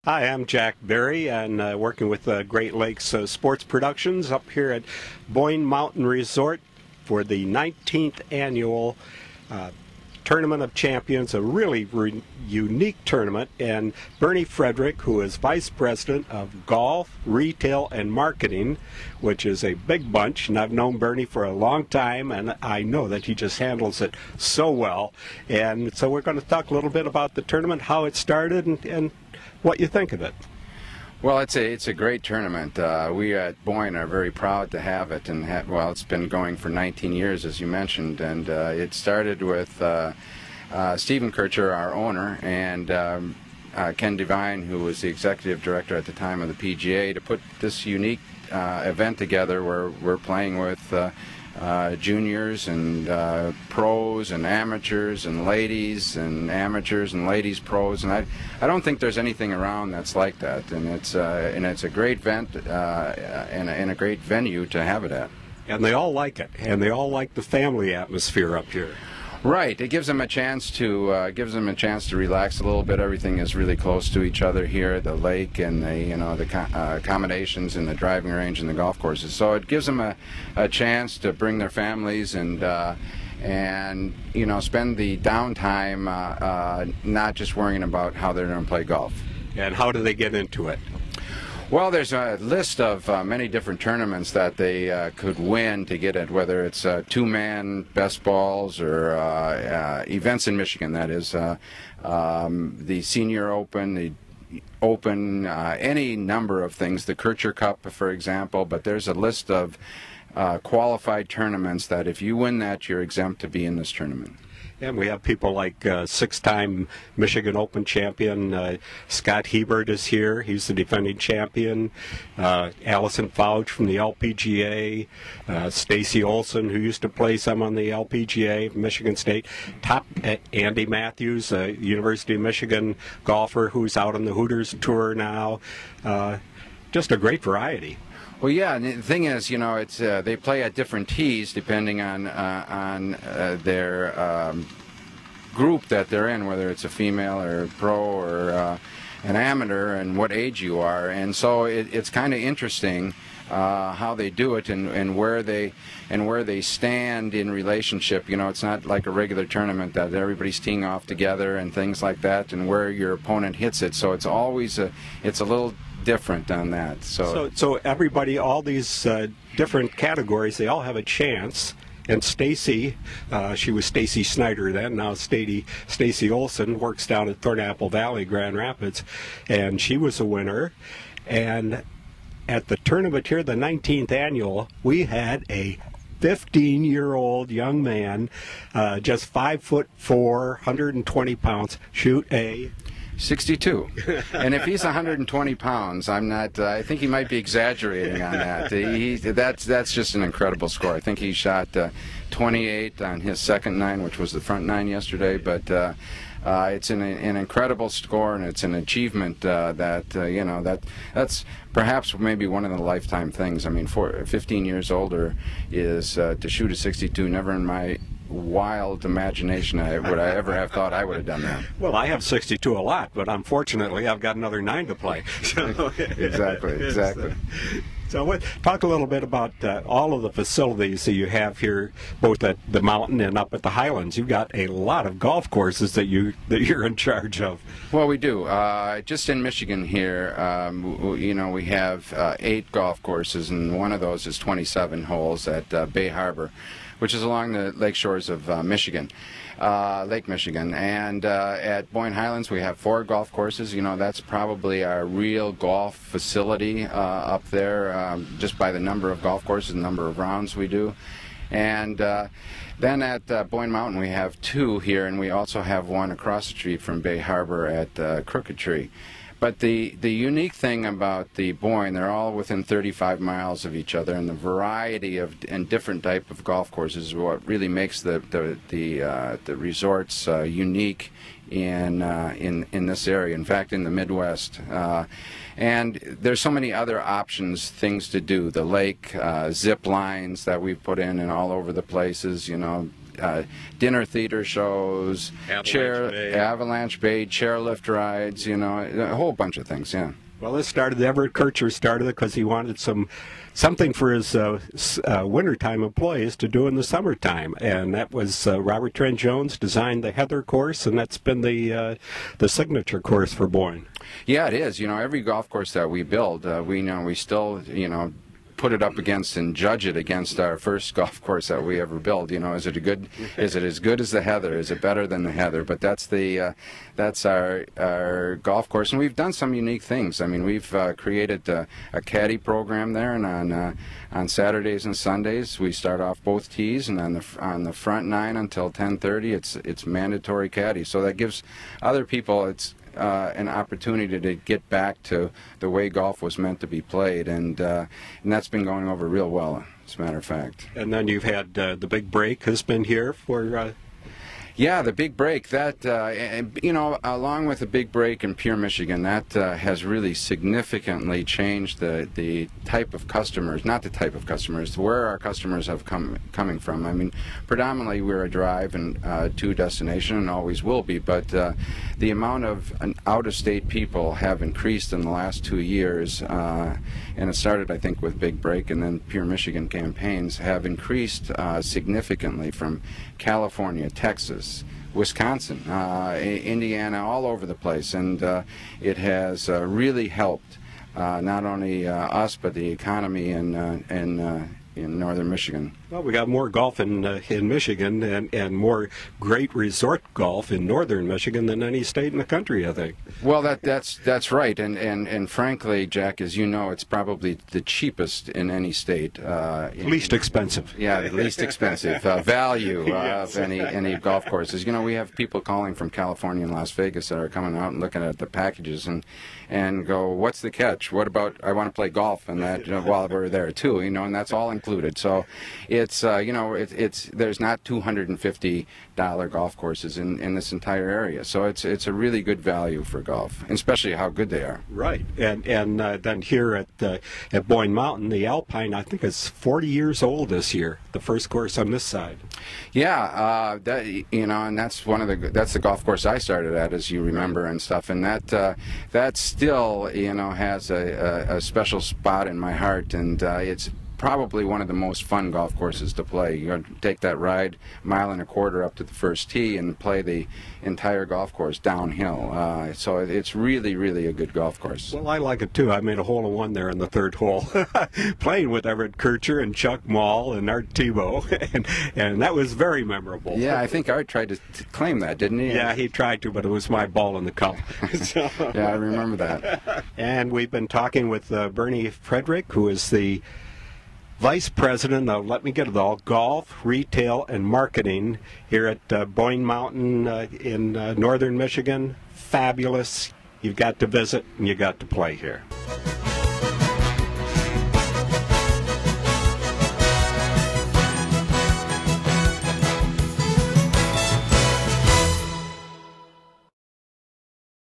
Hi, I'm Jack Berry, and working with Great Lakes Sports Productions up here at Boyne Mountain Resort for the 19th annual Tournament of Champions, a really unique tournament. And Bernie Friedrich, who is Vice President of Golf, Retail, and Marketing, which is a big bunch, and I've known Bernie for a long time, and I know that he just handles it so well. And so we're going to talk a little bit about the tournament, how it started, and what you think of it. Well, it's a great tournament. We at Boyne are very proud to have it, and well, it's been going for 19 years, as you mentioned, and it started with Stephen Kircher, our owner, and Ken Devine, who was the executive director at the time of the PGA, to put this unique event together where we're playing with juniors and pros and amateurs and ladies and amateurs and ladies pros, and I don't think there's anything around that's like that, and it's a great event and a great venue to have it at. And they all like it, and they all like the family atmosphere up here. Right, it gives them a chance to relax a little bit. Everything is really close to each other here, the lake and the accommodations and the driving range and the golf courses. So it gives them a chance to bring their families and spend the downtime not just worrying about how they're going to play golf. And how do they get into it? Well, there's a list of many different tournaments that they could win to get it, whether it's two-man best balls or events in Michigan, that is, the Senior Open, the Open, any number of things, the Kircher Cup, for example, but there's a list of qualified tournaments that if you win that, you're exempt to be in this tournament. And we have people like six-time Michigan Open champion Scott Hebert is here. He's the defending champion. Allison Fouch from the LPGA. Stacy Olson, who used to play some on the LPGA, Michigan State. Top Andy Matthews, University of Michigan golfer who's out on the Hooters Tour now. Just a great variety. Well, yeah, and the thing is, it's they play at different tees depending on their group that they're in, whether it's a female or a pro or an amateur, and what age you are. And so it's kind of interesting how they do it and where they stand in relationship. It's not like a regular tournament that everybody's teeing off together and things like that, and where your opponent hits it. So it's always it's a little different on that. So everybody, all these different categories, they all have a chance. And Stacy, she was Stacy Snyder then, now Stacy Olson, works down at Thornapple Valley, Grand Rapids, and she was a winner. And at the tournament here, the 19th annual, we had a 15-year-old young man, just 5'4", 120 pounds, shoot a 62. And if he's 120 pounds, I think he might be exaggerating on that. That's just an incredible score. I think he shot 28 on his second nine, which was the front nine yesterday, but it's an incredible score, and it's an achievement that's perhaps maybe one of the lifetime things. I mean, 15 years older is to shoot a 62, never in my wild imagination would I ever have thought I would have done that. Well, I have 62 a lot, but unfortunately I've got another 9 to play. So, Exactly. So talk a little bit about all of the facilities that you have here, both at the mountain and up at the Highlands. You've got a lot of golf courses that you're in charge of. Well, we do. Just in Michigan here, we have 8 golf courses, and one of those is 27 holes at Bay Harbor, which is along the lake shores of Michigan, Lake Michigan. And at Boyne Highlands, we have 4 golf courses. That's probably our real golf facility up there, just by the number of golf courses, the number of rounds we do. And then at Boyne Mountain, we have 2 here, and we also have one across the street from Bay Harbor at Crooked Tree. But the unique thing about the Boyne, they're all within 35 miles of each other, and the variety and different type of golf courses is what really makes the resorts unique in this area. In fact, in the Midwest. And there's so many other options, things to do. The lake, zip lines that we've put in and all over the places, dinner theater shows, avalanche bait, chairlift rides, you know, a whole bunch of things, yeah. Well, this started, Everett Kircher started it because he wanted something for his wintertime employees to do in the summertime, and that was Robert Trent Jones designed the Heather course, and that's been the signature course for Boyne. Yeah, it is. You know, every golf course that we build, we still, you know, put it up against and judge it against our first golf course that we ever built. You know, is it as good as the Heather? Is it better than the Heather? But that's our golf course, and we've done some unique things. I mean, we've created a caddy program there, and on Saturdays and Sundays we start off both tees, and on the front 9 until 10:30 it's mandatory caddy. So that gives other people an opportunity to get back to the way golf was meant to be played, and that's been going over real well, as a matter of fact. And then you've had the Big Break has been here for... Yeah, the Big Break, that, you know, along with the Big Break in Pure, Michigan, that has really significantly changed the type of customers, not the type of customers, where our customers have coming from. I mean, predominantly we're a drive and to destination, and always will be, but the amount of out-of-state people have increased in the last 2 years, and it started, I think, with Big Break, and then Pure Michigan campaigns have increased significantly from California, Texas, Wisconsin, Indiana, all over the place, and it has really helped not only us but the economy in northern Michigan. Well, we got more golf in Michigan and more great resort golf in northern Michigan than any state in the country, I think. Well, that's right, and frankly, Jack, as you know, it's probably the cheapest in any state. Least expensive. Yeah, the least expensive value Yes. of any golf courses. You know, we have people calling from California and Las Vegas that are coming out and looking at the packages and go, "What's the catch? What about I want to play golf?" And that, you know, while we're there too, you know, and that's all included. So it's you know, there's not $250 golf courses in this entire area, so it's a really good value for golf, and especially how good they are. Right, and then here at Boyne Mountain, the Alpine, I think is 40 years old this year, the first course on this side. Yeah, that, you know, and that's that's the golf course I started at, as you remember, and stuff, and that still, you know, has a special spot in my heart, and it's probably one of the most fun golf courses to play. You're going to take that ride 1.25 miles up to the first tee and play the entire golf course downhill. So it's really, really a good golf course. Well, I like it too. I made a hole-in-one there in the third hole, playing with Everett Kircher and Chuck Mall and Art Tebow, and that was very memorable. Yeah, I think Art tried to claim that, didn't he? Yeah, he tried to, but it was my ball in the cup. So. Yeah, I remember that. And we've been talking with Bernie Friedrich, who is the Vice President of, let me get it all, Golf, Retail, and Marketing here at Boyne Mountain in northern Michigan. Fabulous. You've got to visit and you got to play here.